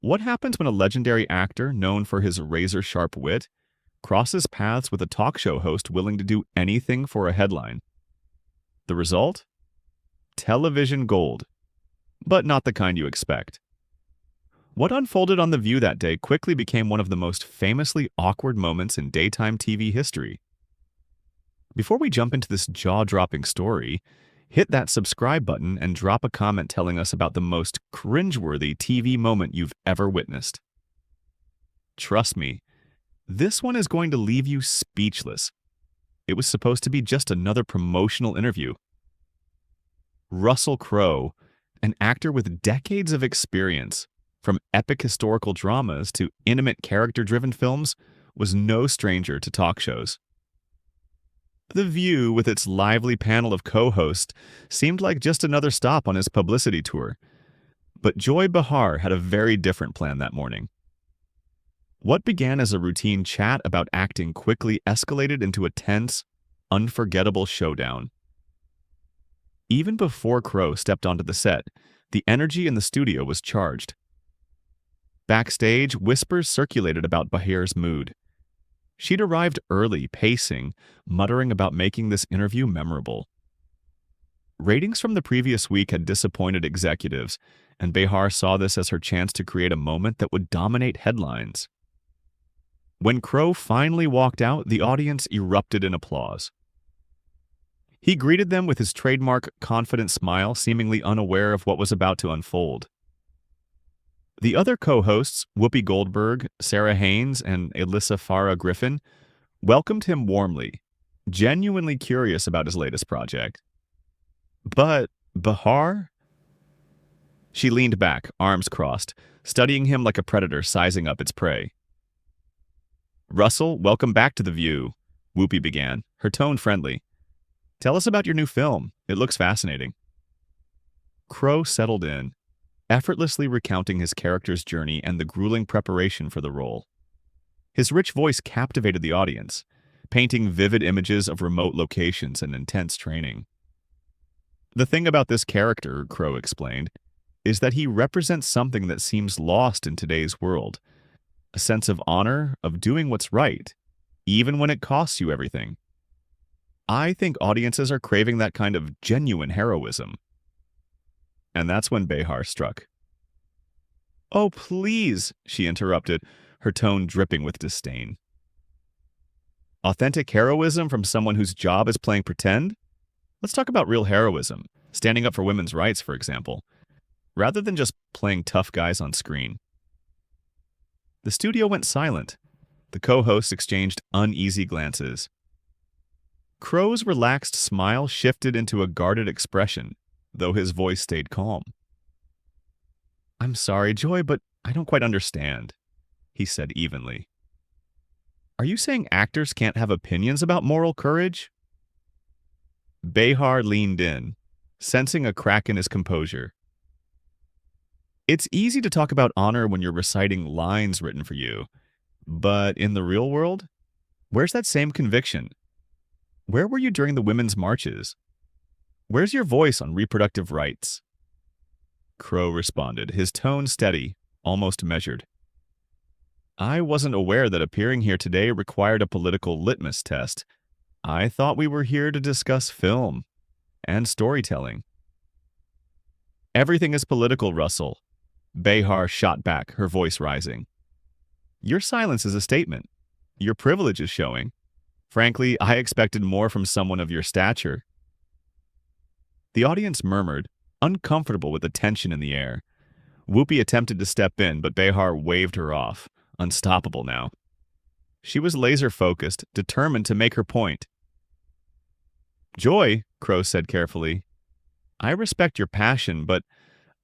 What happens when a legendary actor known for his razor-sharp wit crosses paths with a talk show host willing to do anything for a headline? The result? Television gold, but not the kind you expect. What unfolded on The View that day quickly became one of the most famously awkward moments in daytime TV history. Before we jump into this jaw-dropping story, hit that subscribe button and drop a comment telling us about the most cringeworthy TV moment you've ever witnessed. Trust me, this one is going to leave you speechless. It was supposed to be just another promotional interview. Russell Crowe, an actor with decades of experience, from epic historical dramas to intimate character-driven films, was no stranger to talk shows. The View, with its lively panel of co-hosts, seemed like just another stop on his publicity tour. But Joy Behar had a very different plan that morning. What began as a routine chat about acting quickly escalated into a tense, unforgettable showdown. Even before Crowe stepped onto the set, the energy in the studio was charged. Backstage, whispers circulated about Behar's mood. She'd arrived early, pacing, muttering about making this interview memorable. Ratings from the previous week had disappointed executives, and Behar saw this as her chance to create a moment that would dominate headlines. When Crowe finally walked out, the audience erupted in applause. He greeted them with his trademark confident smile, seemingly unaware of what was about to unfold. The other co-hosts, Whoopi Goldberg, Sarah Haynes, and Alyssa Farah Griffin, welcomed him warmly, genuinely curious about his latest project. But Behar? She leaned back, arms crossed, studying him like a predator sizing up its prey. "Russell, welcome back to The View," Whoopi began, her tone friendly. "Tell us about your new film. It looks fascinating." Crowe settled in, effortlessly recounting his character's journey and the grueling preparation for the role. His rich voice captivated the audience, painting vivid images of remote locations and intense training. "The thing about this character," Crowe explained, "is that he represents something that seems lost in today's world. A sense of honor, of doing what's right, even when it costs you everything. I think audiences are craving that kind of genuine heroism." And that's when Behar struck. "Oh, please," she interrupted, her tone dripping with disdain. "Authentic heroism from someone whose job is playing pretend? Let's talk about real heroism, standing up for women's rights, for example, rather than just playing tough guys on screen." The studio went silent. The co-hosts exchanged uneasy glances. Crowe's relaxed smile shifted into a guarded expression, though his voice stayed calm. "I'm sorry, Joy, but I don't quite understand," he said evenly. "Are you saying actors can't have opinions about moral courage?" Behar leaned in, sensing a crack in his composure. "It's easy to talk about honor when you're reciting lines written for you, but in the real world, where's that same conviction? Where were you during the women's marches? Where's your voice on reproductive rights?" Crowe responded, his tone steady, almost measured. "I wasn't aware that appearing here today required a political litmus test. I thought we were here to discuss film and storytelling." "Everything is political, Russell," Behar shot back, her voice rising. "Your silence is a statement. Your privilege is showing. Frankly, I expected more from someone of your stature." The audience murmured, uncomfortable with the tension in the air. Whoopi attempted to step in, but Behar waved her off, unstoppable now. She was laser-focused, determined to make her point. "Joy," Crowe said carefully, "I respect your passion, but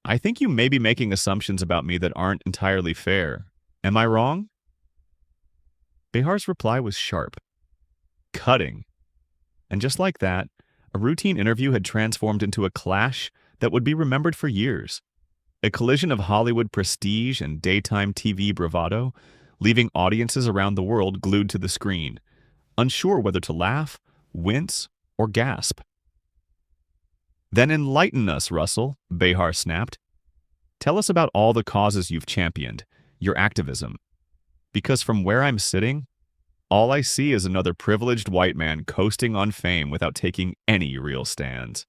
I think you may be making assumptions about me that aren't entirely fair. Am I wrong?" Behar's reply was sharp, cutting, and just like that, a routine interview had transformed into a clash that would be remembered for years. A collision of Hollywood prestige and daytime TV bravado, leaving audiences around the world glued to the screen, unsure whether to laugh, wince, or gasp. "Then enlighten us, Russell," Behar snapped. "Tell us about all the causes you've championed, your activism. Because from where I'm sitting, all I see is another privileged white man coasting on fame without taking any real stands.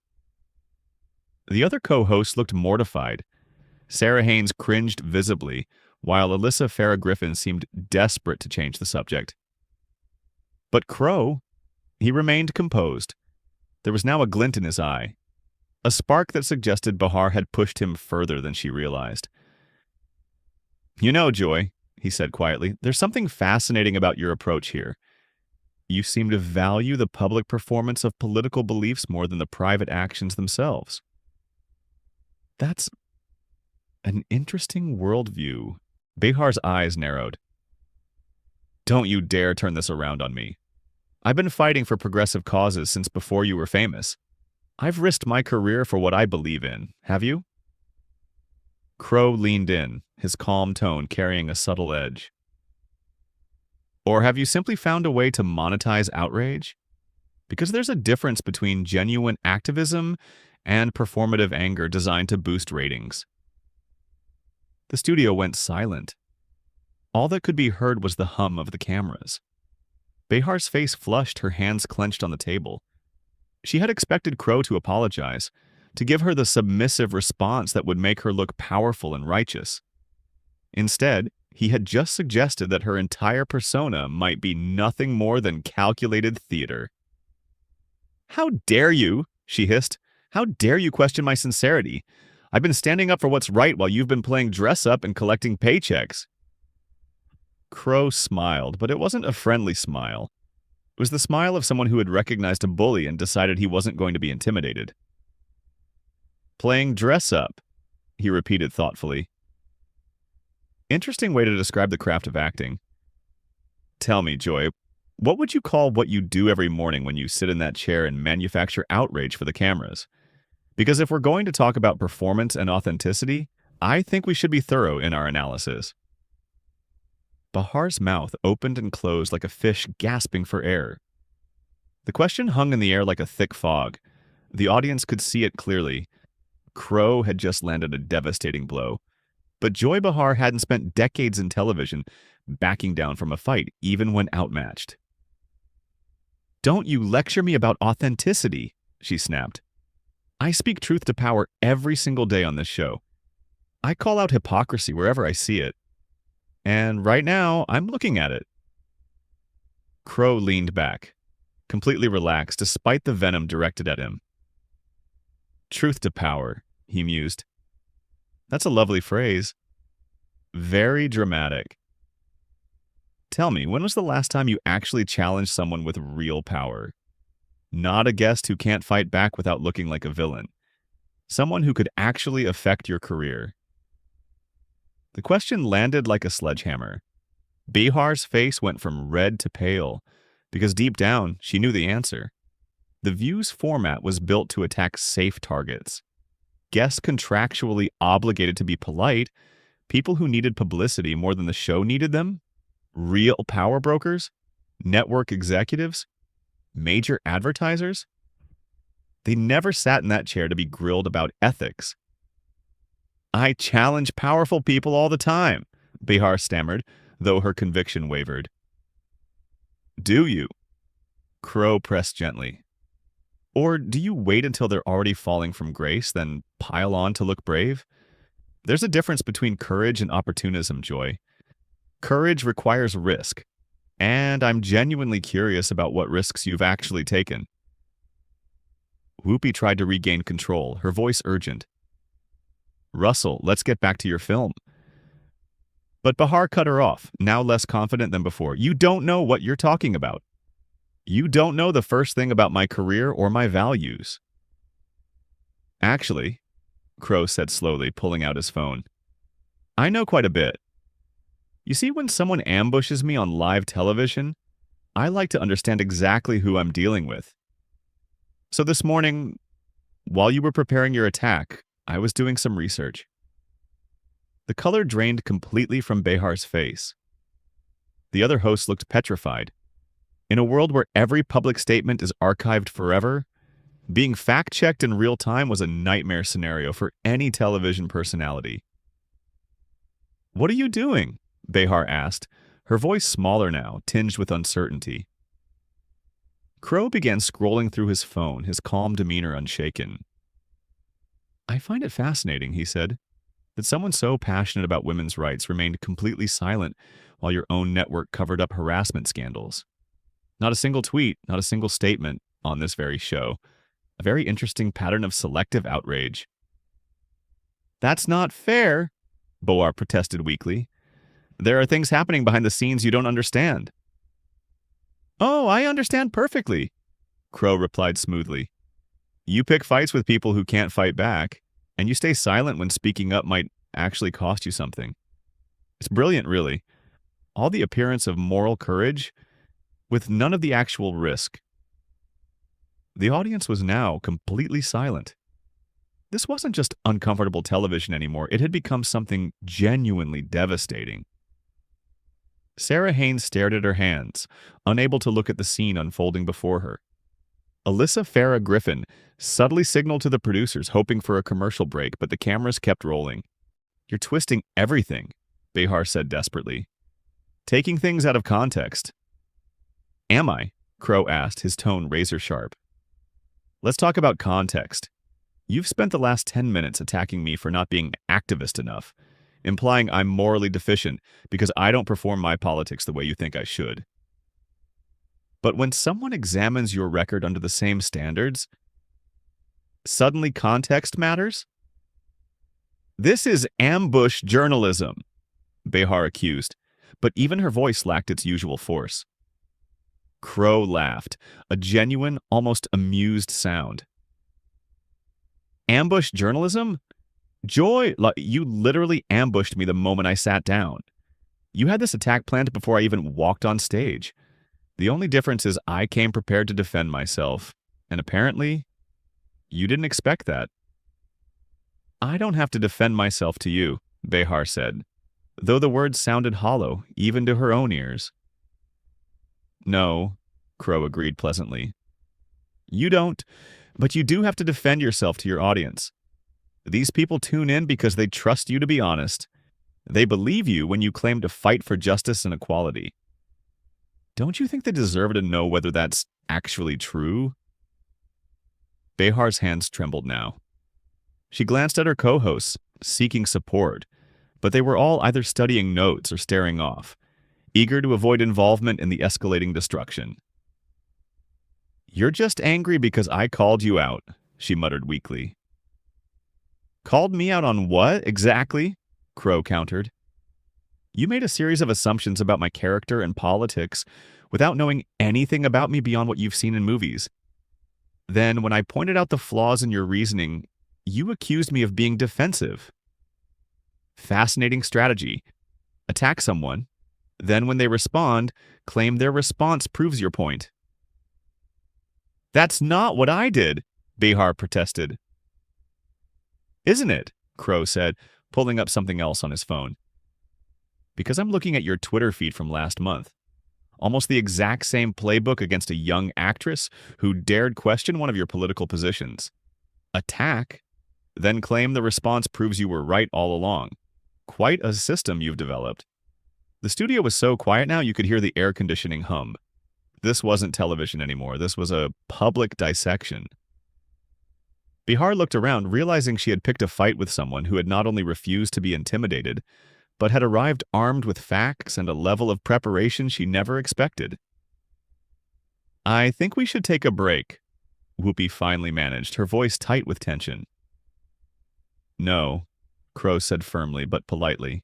The other co-hosts looked mortified. Sarah Haynes cringed visibly, while Alyssa Farrah Griffin seemed desperate to change the subject. But Crowe, he remained composed. There was now a glint in his eye, a spark that suggested Behar had pushed him further than she realized. "You know, Joy," he said quietly, "there's something fascinating about your approach here. You seem to value the public performance of political beliefs more than the private actions themselves. That's an interesting worldview." Behar's eyes narrowed. "Don't you dare turn this around on me. I've been fighting for progressive causes since before you were famous. I've risked my career for what I believe in. Have you?" Crowe leaned in, his calm tone carrying a subtle edge. "Or have you simply found a way to monetize outrage? Because there's a difference between genuine activism and performative anger designed to boost ratings." The studio went silent. All that could be heard was the hum of the cameras. Behar's face flushed, her hands clenched on the table. She had expected Crowe to apologize, to give her the submissive response that would make her look powerful and righteous. Instead, he had just suggested that her entire persona might be nothing more than calculated theater. "How dare you?" she hissed. "How dare you question my sincerity? I've been standing up for what's right while you've been playing dress-up and collecting paychecks." Crowe smiled, but it wasn't a friendly smile. It was the smile of someone who had recognized a bully and decided he wasn't going to be intimidated. "Playing dress-up," he repeated thoughtfully. Interesting way to describe the craft of acting. "Tell me, Joy, what would you call what you do every morning when you sit in that chair and manufacture outrage for the cameras? Because if we're going to talk about performance and authenticity, I think we should be thorough in our analysis." Behar's mouth opened and closed like a fish gasping for air. The question hung in the air like a thick fog. The audience could see it clearly. Crowe had just landed a devastating blow. But Joy Behar hadn't spent decades in television backing down from a fight, even when outmatched. "Don't you lecture me about authenticity," she snapped. "I speak truth to power every single day on this show. I call out hypocrisy wherever I see it. And right now, I'm looking at it." Crowe leaned back, completely relaxed despite the venom directed at him. "Truth to power," he mused. "That's a lovely phrase. Very dramatic. Tell me, when was the last time you actually challenged someone with real power? Not a guest who can't fight back without looking like a villain. Someone who could actually affect your career." The question landed like a sledgehammer. Behar's face went from red to pale, because deep down, she knew the answer. The View's format was built to attack safe targets. Guests contractually obligated to be polite, people who needed publicity more than the show needed them, real power brokers, network executives, major advertisers. They never sat in that chair to be grilled about ethics. "I challenge powerful people all the time," Behar stammered, though her conviction wavered. "Do you?" Crowe pressed gently. "Or do you wait until they're already falling from grace, then pile on to look brave? There's a difference between courage and opportunism, Joy. Courage requires risk, and I'm genuinely curious about what risks you've actually taken." Whoopi tried to regain control, her voice urgent. "Russell, let's get back to your film." But Behar cut her off, now less confident than before. "You don't know what you're talking about. You don't know the first thing about my career or my values." "Actually," Crowe said slowly, pulling out his phone, "I know quite a bit. You see, when someone ambushes me on live television, I like to understand exactly who I'm dealing with. So this morning, while you were preparing your attack, I was doing some research." The color drained completely from Behar's face. The other hosts looked petrified. In a world where every public statement is archived forever, being fact-checked in real time was a nightmare scenario for any television personality. "What are you doing?" Behar asked, her voice smaller now, tinged with uncertainty. Crowe began scrolling through his phone, his calm demeanor unshaken. I find it fascinating, he said, that someone so passionate about women's rights remained completely silent while your own network covered up harassment scandals. Not a single tweet, not a single statement on this very show. A very interesting pattern of selective outrage. That's not fair, Behar protested weakly. There are things happening behind the scenes you don't understand. Oh, I understand perfectly, Crowe replied smoothly. You pick fights with people who can't fight back, and you stay silent when speaking up might actually cost you something. It's brilliant, really. All the appearance of moral courage, with none of the actual risk. The audience was now completely silent. This wasn't just uncomfortable television anymore. It had become something genuinely devastating. Sarah Haynes stared at her hands, unable to look at the scene unfolding before her. Alyssa Farah Griffin subtly signaled to the producers, hoping for a commercial break, but the cameras kept rolling. You're twisting everything, Behar said desperately. Taking things out of context. Am I? Crowe asked, his tone razor-sharp. Let's talk about context. You've spent the last 10 minutes attacking me for not being activist enough, implying I'm morally deficient because I don't perform my politics the way you think I should. But when someone examines your record under the same standards, suddenly context matters? This is ambush journalism, Behar accused, but even her voice lacked its usual force. Crowe laughed, a genuine, almost amused sound. Ambush journalism? Joy, you literally ambushed me the moment I sat down. You had this attack planned before I even walked on stage. The only difference is I came prepared to defend myself, and apparently, you didn't expect that. I don't have to defend myself to you, Behar said, though the words sounded hollow, even to her own ears. No, Crowe agreed pleasantly. You don't, but you do have to defend yourself to your audience. These people tune in because they trust you to be honest. They believe you when you claim to fight for justice and equality. Don't you think they deserve to know whether that's actually true? Behar's hands trembled now. She glanced at her co-hosts, seeking support, but they were all either studying notes or staring off, eager to avoid involvement in the escalating destruction. You're just angry because I called you out, she muttered weakly. Called me out on what, exactly? Crowe countered. You made a series of assumptions about my character and politics without knowing anything about me beyond what you've seen in movies. Then, when I pointed out the flaws in your reasoning, you accused me of being defensive. Fascinating strategy. Attack someone, then when they respond, claim their response proves your point. That's not what I did, Behar protested. Isn't it? Crowe said, pulling up something else on his phone. Because I'm looking at your Twitter feed from last month. Almost the exact same playbook against a young actress who dared question one of your political positions. Attack, then claim the response proves you were right all along. Quite a system you've developed. The studio was so quiet now you could hear the air conditioning hum. This wasn't television anymore. This was a public dissection. Behar looked around, realizing she had picked a fight with someone who had not only refused to be intimidated, but had arrived armed with facts and a level of preparation she never expected. I think we should take a break, Whoopi finally managed, her voice tight with tension. No, Crowe said firmly but politely.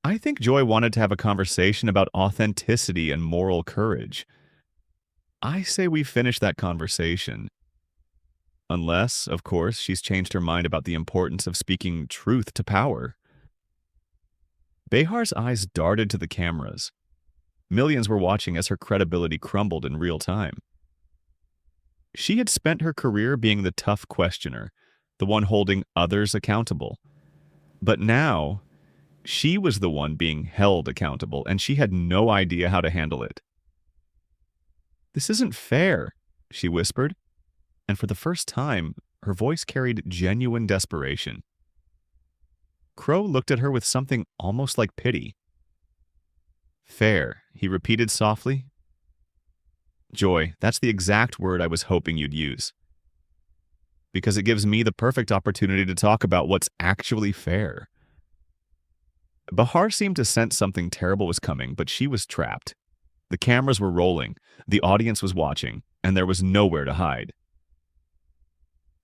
I think Joy wanted to have a conversation about authenticity and moral courage. I say we finish that conversation. Unless, of course, she's changed her mind about the importance of speaking truth to power. Behar's eyes darted to the cameras. Millions were watching as her credibility crumbled in real time. She had spent her career being the tough questioner, the one holding others accountable. But now, she was the one being held accountable, and she had no idea how to handle it. This isn't fair, she whispered, and for the first time, her voice carried genuine desperation. Crowe looked at her with something almost like pity. Fair, he repeated softly. Joy, that's the exact word I was hoping you'd use. Because it gives me the perfect opportunity to talk about what's actually fair. Behar seemed to sense something terrible was coming, but she was trapped. The cameras were rolling, the audience was watching, and there was nowhere to hide.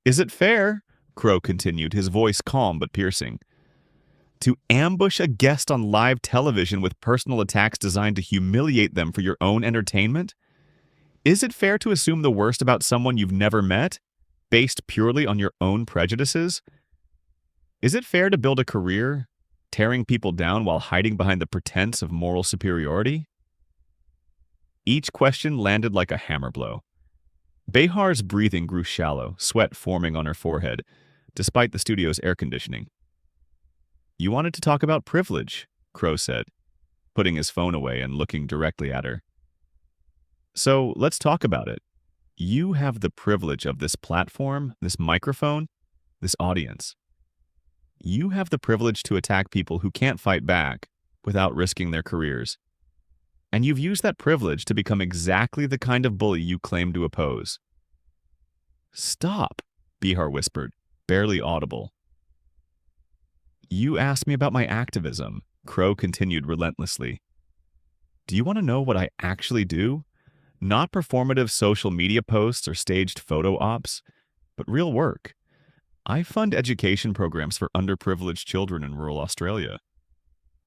Is it fair, Crowe continued, his voice calm but piercing, to ambush a guest on live television with personal attacks designed to humiliate them for your own entertainment? Is it fair to assume the worst about someone you've never met, based purely on your own prejudices? Is it fair to build a career, tearing people down while hiding behind the pretense of moral superiority? Each question landed like a hammer blow. Behar's breathing grew shallow, sweat forming on her forehead, despite the studio's air conditioning. You wanted to talk about privilege, Crowe said, putting his phone away and looking directly at her. So let's talk about it. You have the privilege of this platform, this microphone, this audience. You have the privilege to attack people who can't fight back without risking their careers. And you've used that privilege to become exactly the kind of bully you claim to oppose. Stop, Behar whispered, barely audible. You asked me about my activism, Crowe continued relentlessly. Do you want to know what I actually do? Not performative social media posts or staged photo ops, but real work. I fund education programs for underprivileged children in rural Australia.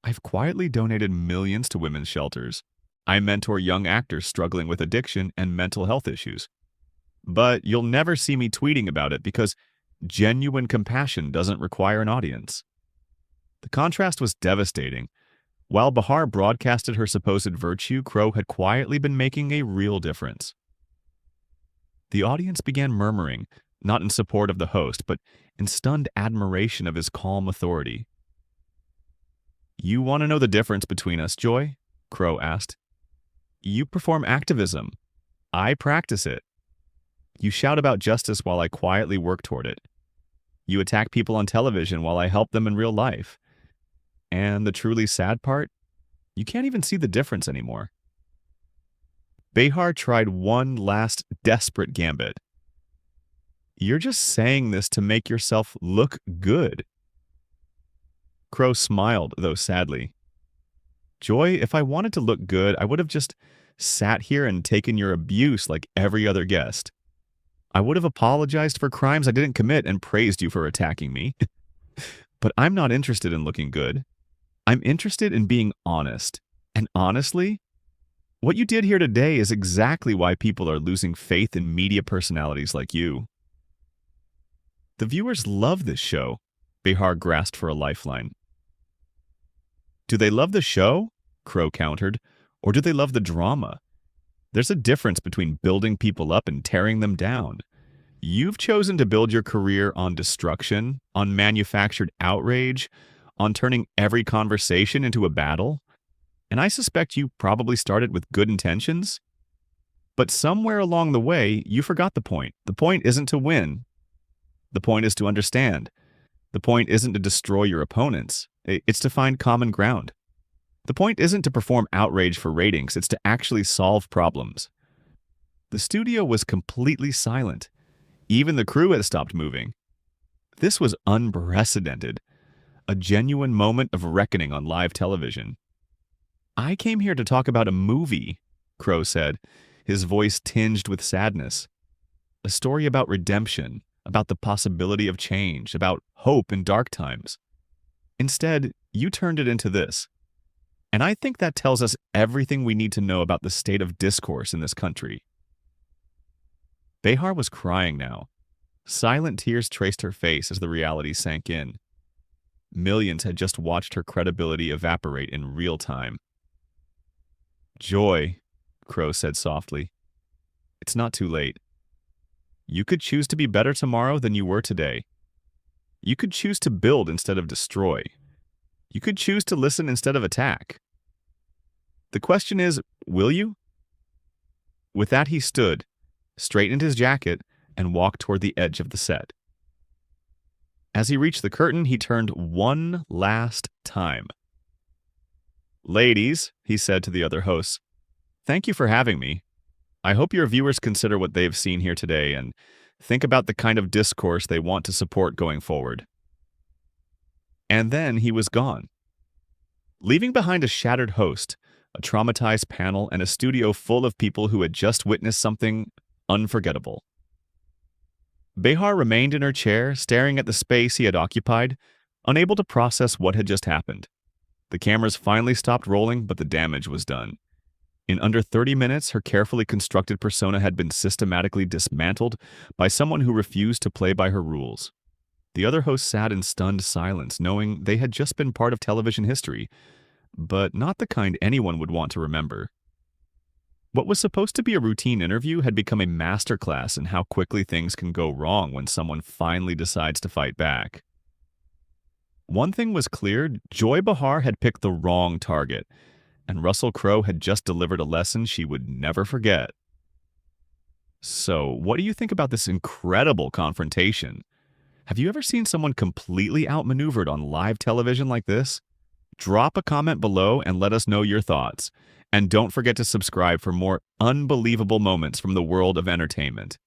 I've quietly donated millions to women's shelters. I mentor young actors struggling with addiction and mental health issues. But you'll never see me tweeting about it because genuine compassion doesn't require an audience. The contrast was devastating. While Behar broadcasted her supposed virtue, Crowe had quietly been making a real difference. The audience began murmuring, not in support of the host, but in stunned admiration of his calm authority. You want to know the difference between us, Joy? Crowe asked. You perform activism. I practice it. You shout about justice while I quietly work toward it. You attack people on television while I help them in real life. And the truly sad part? You can't even see the difference anymore. Behar tried one last desperate gambit. You're just saying this to make yourself look good. Crowe smiled, though sadly. Joy, if I wanted to look good, I would have just sat here and taken your abuse like every other guest. I would have apologized for crimes I didn't commit and praised you for attacking me. But I'm not interested in looking good. I'm interested in being honest. And honestly, what you did here today is exactly why people are losing faith in media personalities like you. The viewers love this show, Behar grasped for a lifeline. Do they love the show? Crowe countered. Or do they love the drama? There's a difference between building people up and tearing them down. You've chosen to build your career on destruction, on manufactured outrage, on turning every conversation into a battle. And I suspect you probably started with good intentions. But somewhere along the way, you forgot the point. The point isn't to win. The point is to understand. The point isn't to destroy your opponents. It's to find common ground. The point isn't to perform outrage for ratings. It's to actually solve problems. The studio was completely silent. Even the crew had stopped moving. This was unprecedented. A genuine moment of reckoning on live television. I came here to talk about a movie, Crowe said, his voice tinged with sadness. A story about redemption, about the possibility of change, about hope in dark times. Instead, you turned it into this. And I think that tells us everything we need to know about the state of discourse in this country. Behar was crying now. Silent tears traced her face as the reality sank in. Millions had just watched her credibility evaporate in real time. Joy, Crowe said softly. It's not too late. You could choose to be better tomorrow than you were today. You could choose to build instead of destroy. You could choose to listen instead of attack. The question is, will you? With that, he stood, straightened his jacket, and walked toward the edge of the set. As he reached the curtain, he turned one last time. Ladies, he said to the other hosts, thank you for having me. I hope your viewers consider what they've seen here today and think about the kind of discourse they want to support going forward. And then he was gone, leaving behind a shattered host, a traumatized panel, and a studio full of people who had just witnessed something unforgettable. Behar remained in her chair, staring at the space he had occupied, unable to process what had just happened. The cameras finally stopped rolling, but the damage was done. In under 30 minutes, her carefully constructed persona had been systematically dismantled by someone who refused to play by her rules. The other hosts sat in stunned silence, knowing they had just been part of television history, but not the kind anyone would want to remember. What was supposed to be a routine interview had become a masterclass in how quickly things can go wrong when someone finally decides to fight back. One thing was clear: Joy Behar had picked the wrong target, and Russell Crowe had just delivered a lesson she would never forget. So, what do you think about this incredible confrontation? Have you ever seen someone completely outmaneuvered on live television like this? Drop a comment below and let us know your thoughts. And don't forget to subscribe for more unbelievable moments from the world of entertainment.